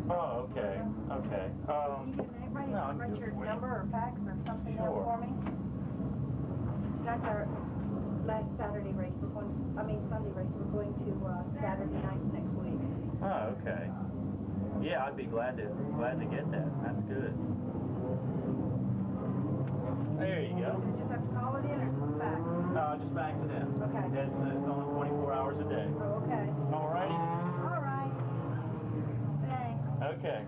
Oh, okay. Okay. Can you get ready no, to write your number or fax or something down for me? That's our last Saturday race. Sunday race. We're going to Saturday night next week. Oh, okay. Yeah, I'd be glad to get that. That's good. There you go. You just have to call it in or fax? Just fax it in. Okay. It's on 24 hours a day. Oh, okay. All righty. All right. Thanks. Okay.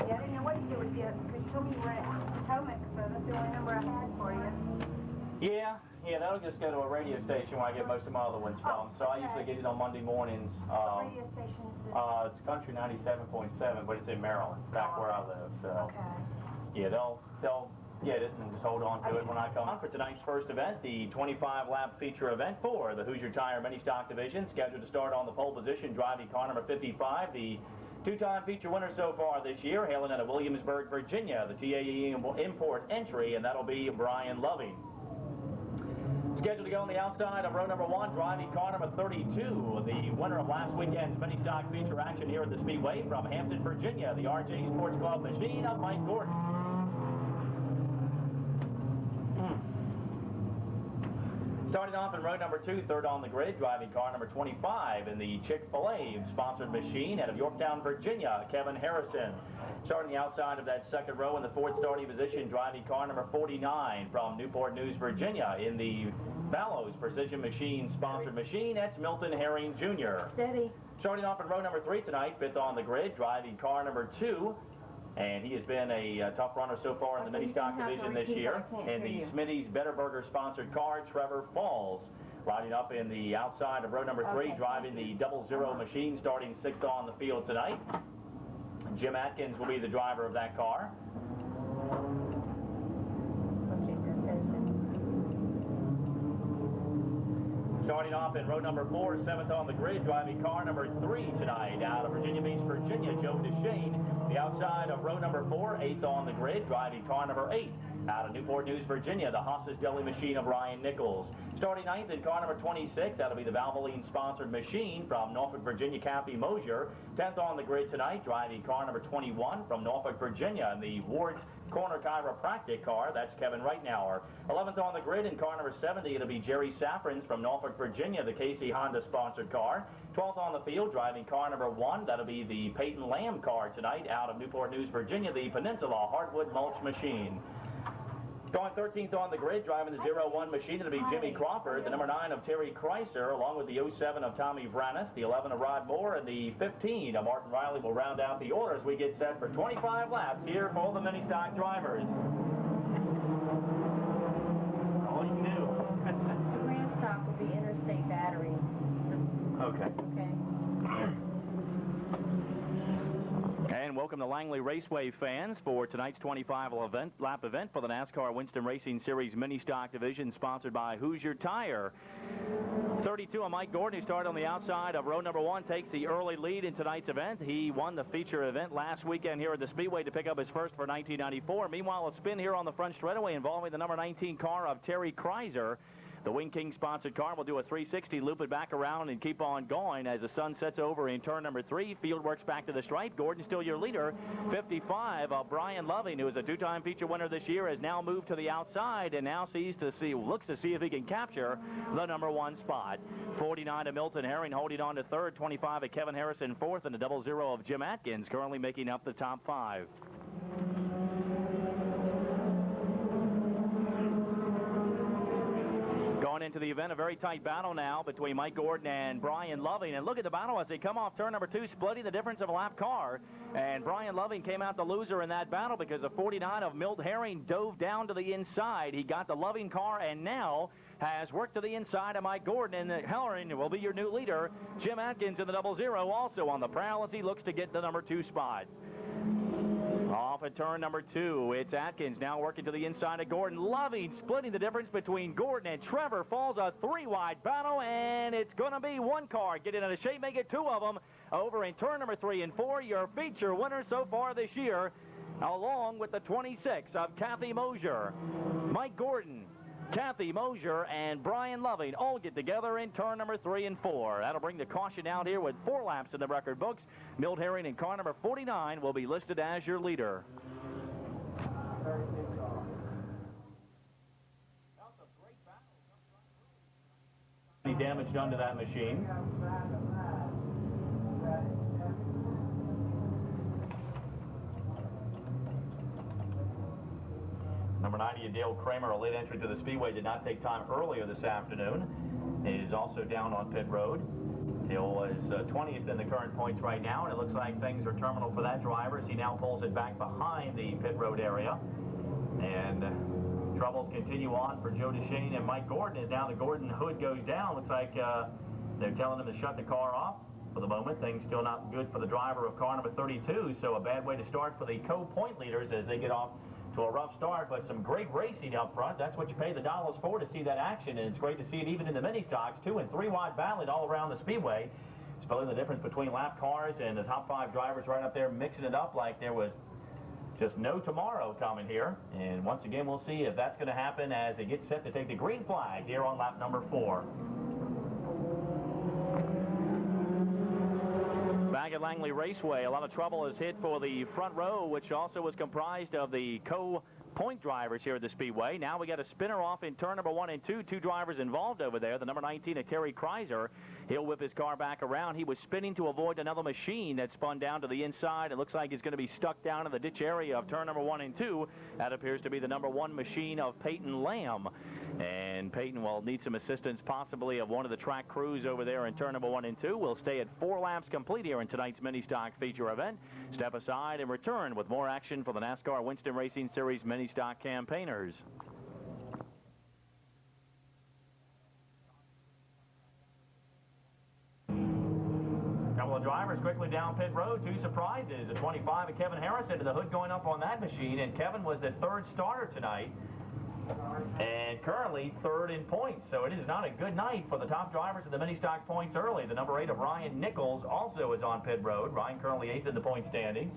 Yeah, I didn't know what to do with you because you told me you were at Potomac, so that's the only number I had for you. Yeah, that'll just go to a radio station where I get most of my other ones from. So I usually get it on Monday mornings. What radio station is this? It's Country 97.7, but it's in Maryland, back where I live. So Okay. yeah, they'll get it and just hold on to it when I come on for tonight's first event, the 25-lap feature event for the Hoosier Tire Mini Stock Division, scheduled to start on the pole position, driving car number 55, the two-time feature winner so far this year, hailing out of Williamsburg, Virginia, the TAE import entry, and that'll be Brian Loving. Scheduled to go on the outside of row number 1, driving car number 32, the winner of last weekend's mini stock feature action here at the Speedway from Hampton, Virginia, the RJ Sports Club machine of Mike Gordon. Starting off in row number 2, third on the grid, driving car number 25 in the Chick-fil-A sponsored machine out of Yorktown, Virginia, Kevin Harrison. Starting the outside of that second row in the fourth starting position, driving car number 49 from Newport News, Virginia in the Ballows Precision Machine sponsored machine, that's Milton Herring Jr. Steady. Starting off in row number 3 tonight, fifth on the grid, driving car number 2. And he has been a tough runner so far in the mini stock division this year. In the Smitty's Better Burger sponsored car, Trevor Falls. Riding up in the outside of row number 3, driving the 00 machine, starting 6th on the field tonight. Jimmie Adkins will be the driver of that car. Starting off in row number 4, 7th on the grid, driving car number 3 tonight out of Virginia Beach, Virginia, Joe DeShane. The outside of row number 4, 8th on the grid, driving car number 8 out of Newport News, Virginia, the Haas's Deli machine of Ryan Nichols. Starting 9th in car number 26, that'll be the Valvoline sponsored machine from Norfolk, Virginia, Cappy Mosier. 10th on the grid tonight, driving car number 21 from Norfolk, Virginia, in the Ward's Corner Chiropractic car, that's Kevin Reitnauer. 11th on the grid in car number 70, it'll be Jerry Safrans from Norfolk, Virginia, the KC Honda sponsored car. 12th on the field, driving car number 1, that'll be the Peyton Lamb car tonight out of Newport News, Virginia, the Peninsula Hardwood Mulch machine. Going 13th on the grid, driving the 01 machine, it'll be Jimmy Crawford, the number 9 of Terry Kreiser, along with the 07 of Tommy Vranis, the 11 of Rod Moore, and the 15 of Martin Riley will round out the order as we get set for 25 laps here for the mini stock drivers. All you knew. The grand stock will be interstate battery. Okay. Okay. And welcome to Langley Raceway fans for tonight's 25-lap event for the NASCAR Winston Racing Series Mini Stock Division, sponsored by Hoosier Tire. 32 of Mike Gordon, who started on the outside of row number 1, takes the early lead in tonight's event. He won the feature event last weekend here at the Speedway to pick up his first for 1994. Meanwhile, a spin here on the front straightaway involving the number 19 car of Terry Kreiser. The Wing King sponsored car will do a 360, loop it back around, and keep on going as the sun sets over in turn number 3. Field works back to the stripe. Gordon still your leader. 55 of Brian Loving, who is a two-time feature winner this year, has now moved to the outside and now looks to see if he can capture the number 1 spot. 49 of Milton Herring holding on to third. 25 of Kevin Harrison fourth, and the 00 of Jimmie Adkins currently making up the top 5. Going into the event, a very tight battle now between Mike Gordon and Brian Loving. And look at the battle as they come off turn number 2, splitting the difference of a lap car. And Brian Loving came out the loser in that battle because the 49 of Milt Herring dove down to the inside. He got the Loving car and now has worked to the inside of Mike Gordon. And Herring will be your new leader. Jimmie Adkins in the 00 also on the prowl as he looks to get the number 2 spot. Off at turn number 2, it's Adkins now working to the inside of Gordon. Loving splitting the difference between Gordon and Trevor Falls, a 3-wide battle, and it's going to be one car getting out of shape, make it 2 of them over in turn number 3 and 4. Your feature winner so far this year, along with the 26 of Kathy Mosier. Mike Gordon Kathy Mosier and Brian Loving all get together in turn number 3 and 4. That'll bring the caution out here with 4 laps in the record books. Milt Herring in car number 49 will be listed as your leader. Any damage done to that machine? Number 90, Dale Kramer, a late entry to the Speedway, did not take time earlier this afternoon. He is also down on pit road. Dale was 20th in the current points right now, and it looks like things are terminal for that driver as he now pulls it back behind the pit road area. And troubles continue on for Joe DeShane and Mike Gordon, as now the Gordon hood goes down. Looks like they're telling him to shut the car off. For the moment, things still not good for the driver of car number 32, so a bad way to start for the co-point leaders as they get off to a rough start, but some great racing up front. That's what you pay the dollars for, to see that action, and it's great to see it even in the mini stocks. 2- and 3-wide battling all around the Speedway, spelling the difference between lap cars and the top 5 drivers right up there mixing it up like there was just no tomorrow coming here. And once again, we'll see if that's going to happen as they get set to take the green flag here on lap number 4. Back at Langley Raceway, a lot of trouble is hit for the front row, which also was comprised of the co-point drivers here at the Speedway. Now we got a spinner off in turn number 1 and 2. 2 drivers involved over there. The number 19, Terry Kreiser, he'll whip his car back around. He was spinning to avoid another machine that spun down to the inside. It looks like he's going to be stuck down in the ditch area of turn number 1 and 2. That appears to be the number 1 machine of Peyton Lamb. And Peyton will need some assistance possibly of one of the track crews over there in turn number 1 and 2. We'll stay at 4 laps complete here in tonight's mini stock feature event. Step aside and return with more action for the NASCAR Winston Racing Series mini stock campaigners. Couple of drivers quickly down pit road. 2 surprises. A 25 of Kevin Harrison to the hood going up on that machine, and Kevin was the 3rd starter tonight and currently 3rd in points. So it is not a good night for the top drivers in the mini stock points early. The number 8 of Ryan Nichols also is on pit road. Ryan currently 8th in the point standings.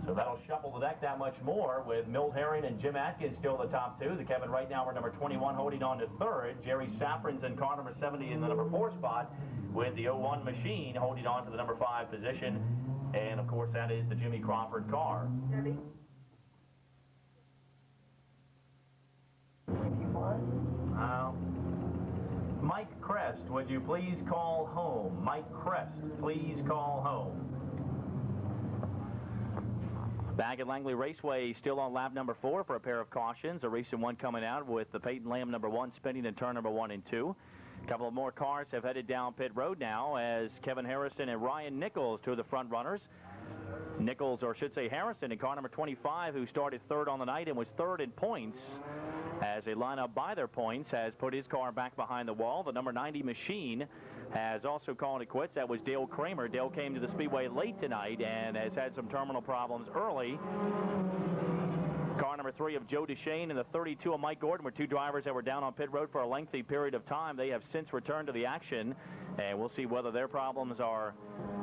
So that'll shuffle the deck that much more with Milt Herring and Jim Adkins still the top 2. The Kevin right now are number 21 holding on to 3rd. Jerry Safran's in car number 70 in the number 4 spot with the 01 machine holding on to the number 5 position. And of course that is the Jimmy Crawford car. Debbie? Mike Crest, would you please call home? Mike Crest, please call home. Back at Langley Raceway, still on lap number 4 for a pair of cautions. A recent one coming out with the Peyton Lamb number 1 spinning in turn number 1 and 2. A couple of more cars have headed down pit road now as Kevin Harrison and Ryan Nichols, 2 of the front runners. Nichols, or should say Harrison, in car number 25, who started 3rd on the night and was 3rd in points, as they line up by their points, has put his car back behind the wall. The number 90 machine has also called it quits. That was Dale Kramer. Dale came to the Speedway late tonight and has had some terminal problems early. Car number 3 of Joe DeShane and the 32 of Mike Gordon were 2 drivers that were down on pit road for a lengthy period of time. They have since returned to the action, and we'll see whether their problems are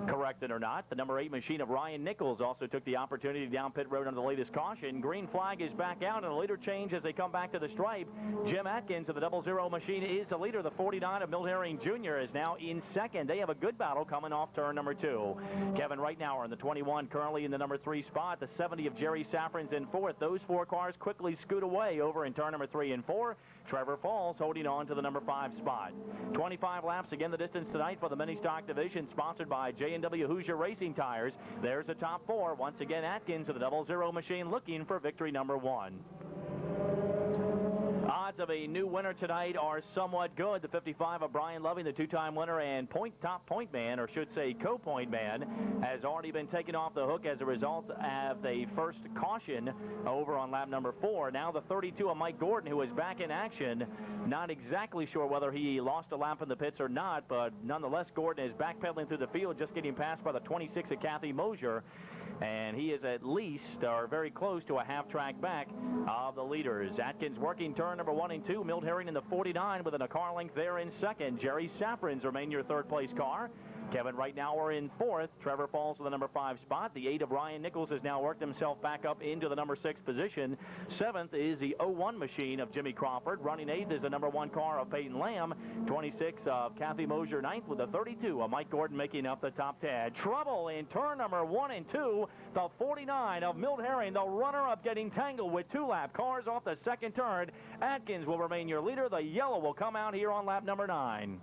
corrected or not. The number 8 machine of Ryan Nichols also took the opportunity down pit road under the latest caution. Green flag is back out, and a leader change as they come back to the stripe. Jim Adkins of the 00 machine is the leader. The 49 of Milt Herring Jr. is now in 2nd. They have a good battle coming off turn number 2. Kevin Reitnauer in the 21 currently in the number 3 spot. The 70 of Jerry Safran's in 4th. Those 4 cars quickly scoot away over in turn number 3 and 4. Trevor Falls holding on to the number 5 spot. 25 laps, again the distance tonight for the mini stock division, sponsored by J&W Hoosier Racing Tires. There's the top 4. Once again, Atkins of the 00 machine looking for victory number 1. Odds of a new winner tonight are somewhat good. The 55 of Brian Loving, the 2-time winner and top point man, or should say co-point man, has already been taken off the hook as a result of the first caution over on lap number 4. Now the 32 of Mike Gordon, who is back in action. Not exactly sure whether he lost a lap in the pits or not, but nonetheless, Gordon is backpedaling through the field, just getting passed by the 26 of Kathy Mosier. and he is at least or very close to a half track back of the leaders. Atkins working turn number 1 and 2. Milt Herring in the 49 within a car length there in second. Jerry Safran's remain your third place car. Kevin right now we're in fourth. Trevor falls to the number 5 spot. The 8 of Ryan Nichols has now worked himself back up into the number 6 position. Seventh is the 01 machine of Jimmy Crawford. Running 8th is the number 1 car of Peyton Lamb. 26 of Kathy Mosier 9th with the 32 of Mike Gordon making up the top 10. Trouble in turn number 1 and 2. The 49 of Milt Herring, the runner-up, getting tangled with 2-lap cars off the second turn. Atkins will remain your leader. The yellow will come out here on lap number 9.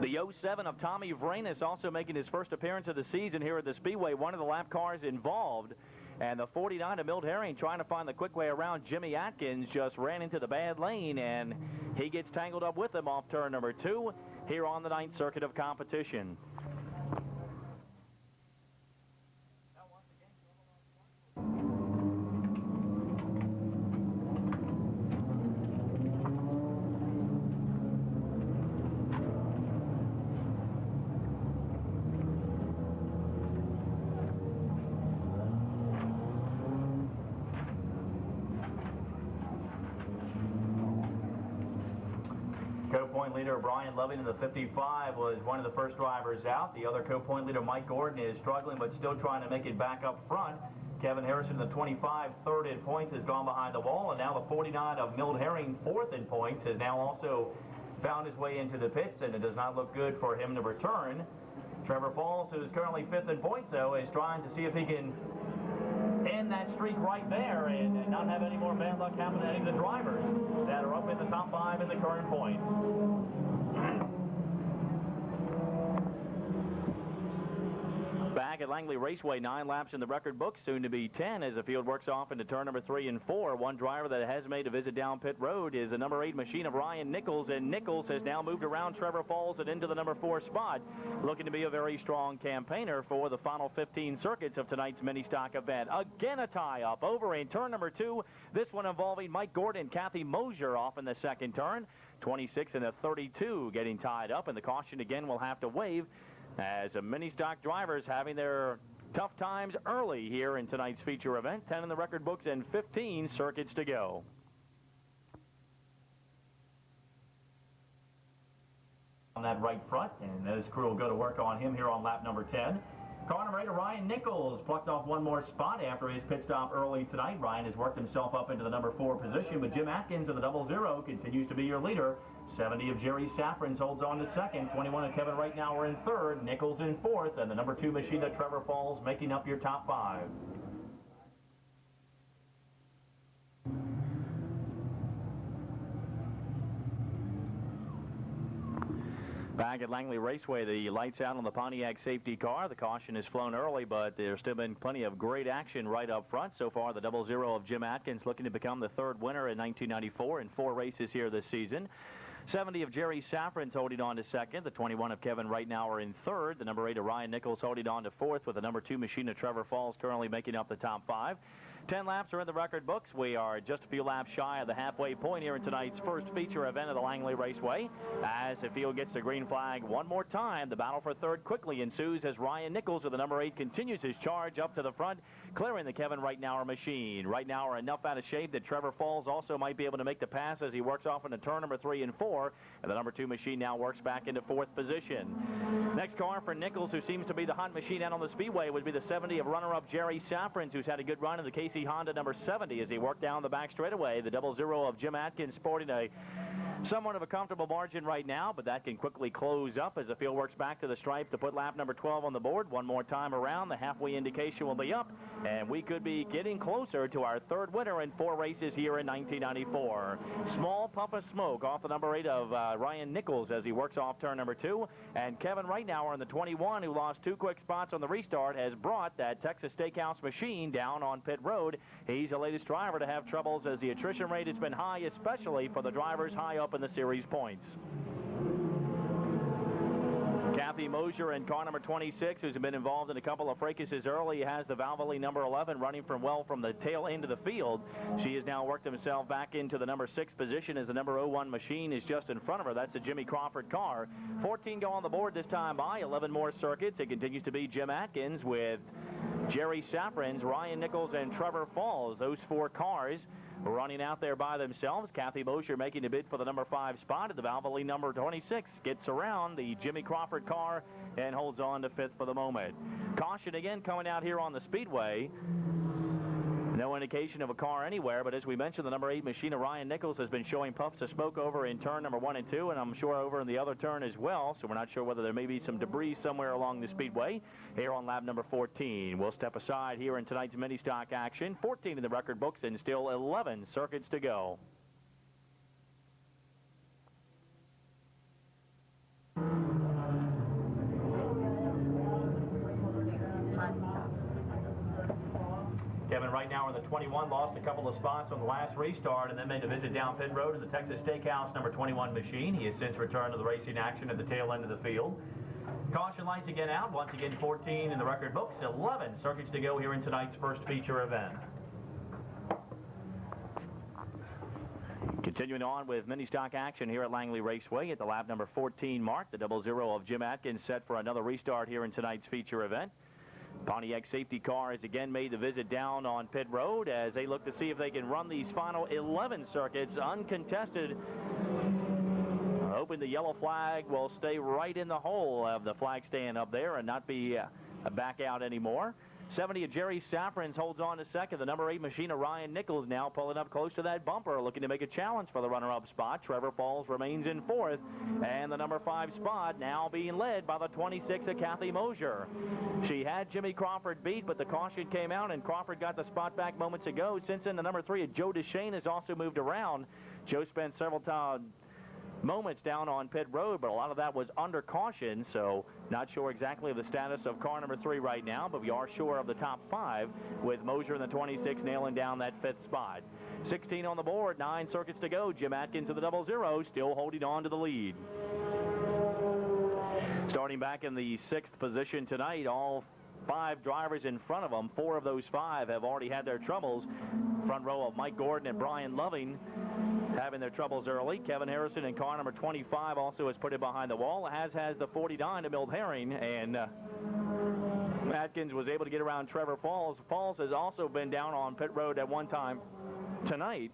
The 07 of Tommy Vranis also making his first appearance of the season here at the Speedway, one of the lap cars involved. And the 49 of Milt Herring trying to find the quick way around Jimmie Adkins just ran into the bad lane, and he gets tangled up with him off turn number 2 here on the 9th circuit of competition. Co-point leader Brian Loving in the 55 was one of the first drivers out. The other co-point leader Mike Gordon is struggling but still trying to make it back up front. Kevin Harrison in the 25, third in points, has gone behind the wall, and now the 49 of Milt Herring, fourth in points, has now also found his way into the pits, and it does not look good for him to return. Trevor Falls, who is currently fifth in points, though, is trying to see if he can end that streak right there and not have any more bad luck happen to any of the drivers that are up in the top 5 in the current points. Back at Langley Raceway, 9 laps in the record book, soon to be 10 as the field works off into turn number 3 and 4. One driver that has made a visit down pit road is the number 8 machine of Ryan Nichols, and Nichols has now moved around Trevor Falls and into the number 4 spot, looking to be a very strong campaigner for the final 15 circuits of tonight's mini stock event. Again, a tie-up over in turn number 2, this one involving Mike Gordon and Kathy Mosier off in the second turn. 26 and a 32 getting tied up, and the caution again will have to wave as the mini stock drivers having their tough times early here in tonight's feature event. 10 in the record books and 15 circuits to go. On that right front, and those crew will go to work on him here on lap number 10. Car number 8, Ryan Nichols, plucked off one more spot after his pit stop early tonight. Ryan has worked himself up into the number 4 position, but Jim Adkins in the 00 continues to be your leader. 70 of Jerry Safran's holds on to second. 21 of Kevin right now are in third. Nichols in fourth, and the number 2 machine of Trevor Falls making up your top 5. Back at Langley Raceway, the lights out on the Pontiac safety car. The caution has flown early, but there's still been plenty of great action right up front. So far, the 00 of Jim Adkins looking to become the 3rd winner in 1994 in 4 races here this season. 70 of Jerry Safran's holding on to second. The 21 of Kevin right now are in third. The number 8 of Ryan Nichols holding on to fourth, with the number 2 machine of Trevor Falls currently making up the top 5. 10 laps are in the record books. We are just a few laps shy of the halfway point here in tonight's first feature event of the Langley Raceway. As the field gets the green flag one more time, the battle for third quickly ensues as Ryan Nichols with the number 8 continues his charge up to the front, clearing the Kevin Reitnauer machine. Reitnauer enough out of shape that Trevor Falls also might be able to make the pass as he works off into turn number 3 and 4, and the number 2 machine now works back into 4th position. Next car for Nichols, who seems to be the hot machine out on the speedway, would be the 70 of runner-up Jerry Safran's, who's had a good run in the KC Honda number 70 as he worked down the back straightaway. The 00 of Jim Adkins sporting a somewhat of a comfortable margin right now, but that can quickly close up as the field works back to the stripe to put lap number 12 on the board. One more time around, the halfway indication will be up, and we could be getting closer to our 3rd winner in 4 races here in 1994. Small puff of smoke off the number 8 of Ryan Nichols as he works off turn number 2, and Kevin Reitnauer in the 21, who lost 2 quick spots on the restart, has brought that Texas Steakhouse machine down on pit road. He's the latest driver to have troubles as the attrition rate has been high, especially for the drivers high up in the series points. Kathy Mosier in car number 26, who's been involved in a couple of fracases early, has the Valvoline number 11 running from the tail end of the field. She has now worked himself back into the number 6 position as the number 01 machine is just in front of her. That's the Jimmy Crawford car. 14 go on the board this time by, 11 more circuits. It continues to be Jim Adkins with Jerry Safran's, Ryan Nichols, and Trevor Falls. Those 4 cars running out there by themselves. Kathy Mosier making a bid for the number 5 spot, and the Valvoline number 26 gets around the Jimmy Crawford car and holds on to 5th for the moment. Caution again coming out here on the speedway. No indication of a car anywhere, but as we mentioned, the number 8 machine of Ryan Nichols has been showing puffs of smoke over in turn number 1 and 2, and I'm sure over in the other turn as well, so we're not sure whether there may be some debris somewhere along the speedway. Here on lap number 14, we'll step aside here in tonight's mini stock action. 14 in the record books and still 11 circuits to go. Kevin right now in the 21 lost a couple of spots on the last restart and then made a visit down pit road to the Texas Steakhouse number 21 machine. He has since returned to the racing action at the tail end of the field. Caution lights again out. Once again 14 in the record books. 11 circuits to go here in tonight's first feature event. Continuing on with mini stock action here at Langley Raceway at the lap number 14 mark. The 00 of Jim Adkins set for another restart here in tonight's feature event. Pontiac safety car has again made the visit down on pit road as they look to see if they can run these final 11 circuits uncontested. Hoping the yellow flag will stay right in the hole of the flag stand up there and not be back out anymore. 70 of Jerry Safran's holds on to second. The number 8 machine of Ryan Nichols now pulling up close to that bumper, looking to make a challenge for the runner-up spot. Trevor Falls remains in 4th, and the number 5 spot now being led by the 26 of Kathy Mosier. She had Jimmy Crawford beat, but the caution came out, and Crawford got the spot back moments ago. Since then, the number 3 of Joe DeShane has also moved around. Joe spent several moments down on pit road, but a lot of that was under caution, so not sure exactly of the status of car number 3 right now, but we are sure of the top 5 with Mosier in the 26 nailing down that 5th spot. 16 on the board, 9 circuits to go. Jim Adkins of the 00 still holding on to the lead. Starting back in the 6th position tonight, all 5 drivers in front of them. 4 of those 5 have already had their troubles. Front row of Mike Gordon and Brian Loving having their troubles early. Kevin Harrison in car number 25 also has put it behind the wall, as has the 49 of Milt Herring, and Adkins was able to get around Trevor Falls. Falls has also been down on pit road at one time tonight.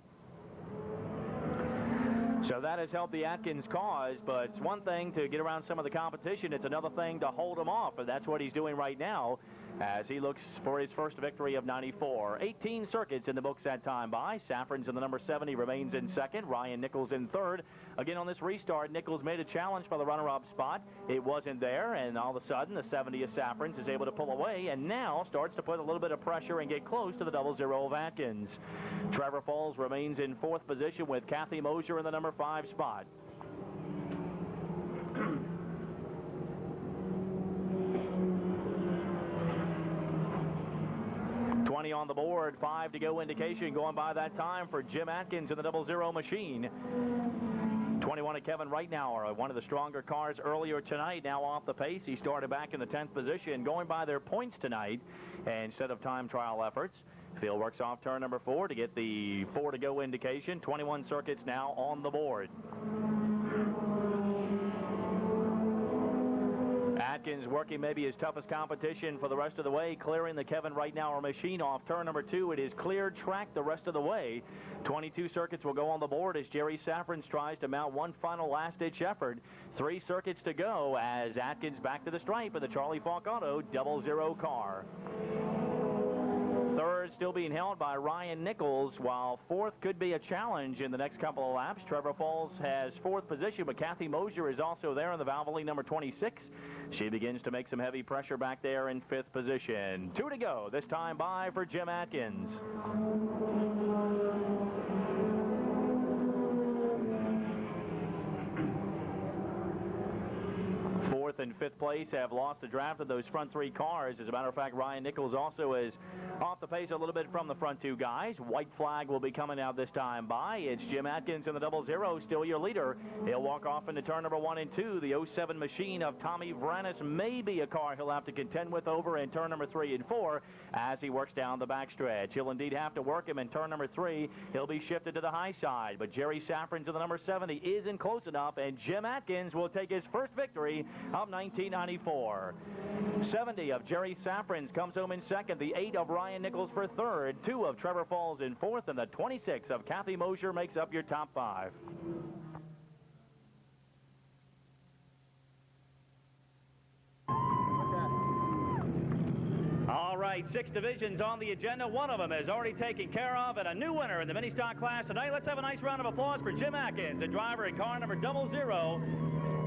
So that has helped the Adkins cause, but it's one thing to get around some of the competition. It's another thing to hold them off, and that's what he's doing right now as he looks for his first victory of 94. 18 circuits in the books that time by. Safran's in the number 70 remains in 2nd. Ryan Nichols in 3rd. Again, on this restart, Nichols made a challenge for the runner-up spot. It wasn't there, and all of a sudden, the 70 of Safran's is able to pull away, and now starts to put a little bit of pressure and get close to the 00 of Adkins. Trevor Falls remains in 4th position with Kathy Mosier in the number 5 spot. On the board, 5 to go indication going by that time for Jim Adkins in the 00 machine. 21 of Kevin Reitnauer, one of the stronger cars earlier tonight, now off the pace. He started back in the 10th position, going by their points tonight instead of time trial efforts. Field works off turn number 4 to get the 4 to go indication. 21 circuits now on the board. Adkins working maybe his toughest competition for the rest of the way, clearing the Kevin Reitnauer machine off turn number 2. It is cleared track the rest of the way. 22 circuits will go on the board as Jerry Safran's tries to mount one final last-ditch effort. 3 circuits to go as Adkins back to the stripe of the Charlie Falk Auto 00 car. 3rd still being held by Ryan Nichols, while 4th could be a challenge in the next couple of laps. Trevor Falls has 4th position, but Kathy Mosier is also there in the Valvoline number 26. She begins to make some heavy pressure back there in 5th position. 2 to go, this time by for Jim Adkins. 4th and 5th place have lost the draft of those front 3 cars. As a matter of fact, Ryan Nichols also is off the pace a little bit from the front 2 guys. White flag will be coming out this time by. It's Jim Adkins in the 00, still your leader. He'll walk off into turn number 1 and 2. The 07 machine of Tommy Vranis may be a car he'll have to contend with over in turn number 3 and 4 as he works down the backstretch. He'll indeed have to work him in turn number 3. He'll be shifted to the high side, but Jerry Safran's in the number 70 isn't close enough, and Jim Adkins will take his first victory of 1994. 70 of Jerry Safran's comes home in second, the 8 of Ryan Nichols for third, 2 of Trevor Falls in fourth, and the 26 of Kathy Mosher makes up your top 5. All right, 6 divisions on the agenda. One of them is already taken care of, and a new winner in the mini stock class tonight. Let's have a nice round of applause for Jim Adkins, the driver in car number 00.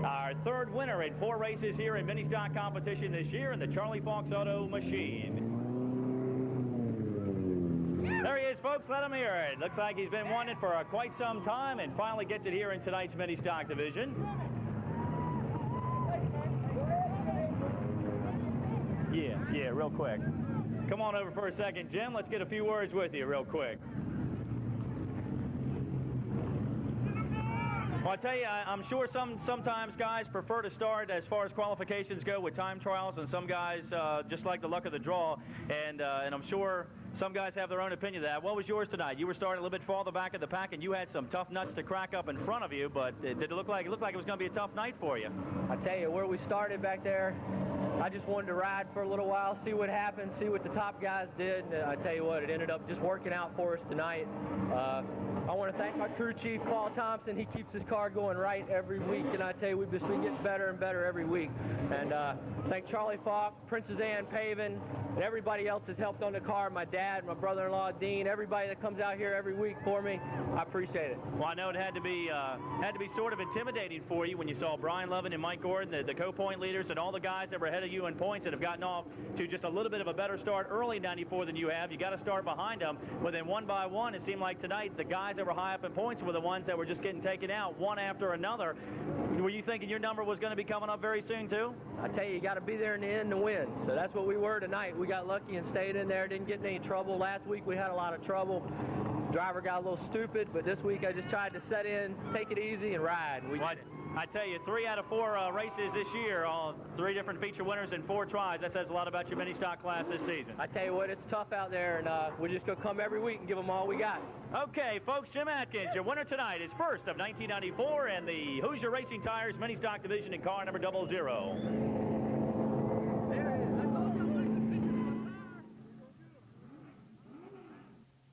Our 3rd winner in 4 races here in mini stock competition this year in the Charlie Fox Auto machine. There he is, folks. Let him hear it. Looks like he's been wanting it for quite some time and finally gets it here in tonight's mini stock division. Yeah, real quick. Come on over for a second, Jim. Let's get a few words with you real quick. Well, I tell you, I'm sure sometimes guys prefer to start as far as qualifications go with time trials, and some guys just like the luck of the draw, and I'm sure some guys have their own opinion of that. What was yours tonight? You were starting a little bit farther back of the pack, and you had some tough nuts to crack up in front of you, but did it look like it was going to be a tough night for you? I tell you, where we started back there, I just wanted to ride for a little while, see what happened, see what the top guys did, and I tell you what, it ended up just working out for us tonight. I want to thank my crew chief, Paul Thompson. He keeps his car going right every week, and I tell you, we've just been getting better and better every week. And thank Charlie Falk, Princess Anne Pavin, and everybody else that's helped on the car, my dad, my brother-in-law, Dean, everybody that comes out here every week for me. I appreciate it. Well, I know it had to be sort of intimidating for you when you saw Brian Lovin and Mike Gordon, the co-point leaders, and all the guys that were ahead of you in points that have gotten off to just a little bit of a better start early in 94 than you have. You got to start behind them. But then one by one, it seemed like tonight the guys that were high up in points were the ones that were just getting taken out one after another. Were you thinking your number was going to be coming up very soon too? I tell you, you got to be there in the end to win. So that's what we were tonight. We got lucky and stayed in there, didn't get in any trouble. Last week we had a lot of trouble. Driver got a little stupid, but this week I just tried to set in, take it easy, and ride. We did it. I tell you, 3 out of 4 races this year, all 3 different feature winners in 4 tries. That says a lot about your mini stock class this season. I tell you what, it's tough out there, and we're just going to come every week and give them all we got. Okay, folks, Jim Adkins, your winner tonight is first of 1994 and the Hoosier Racing Tires mini stock division in car number 00.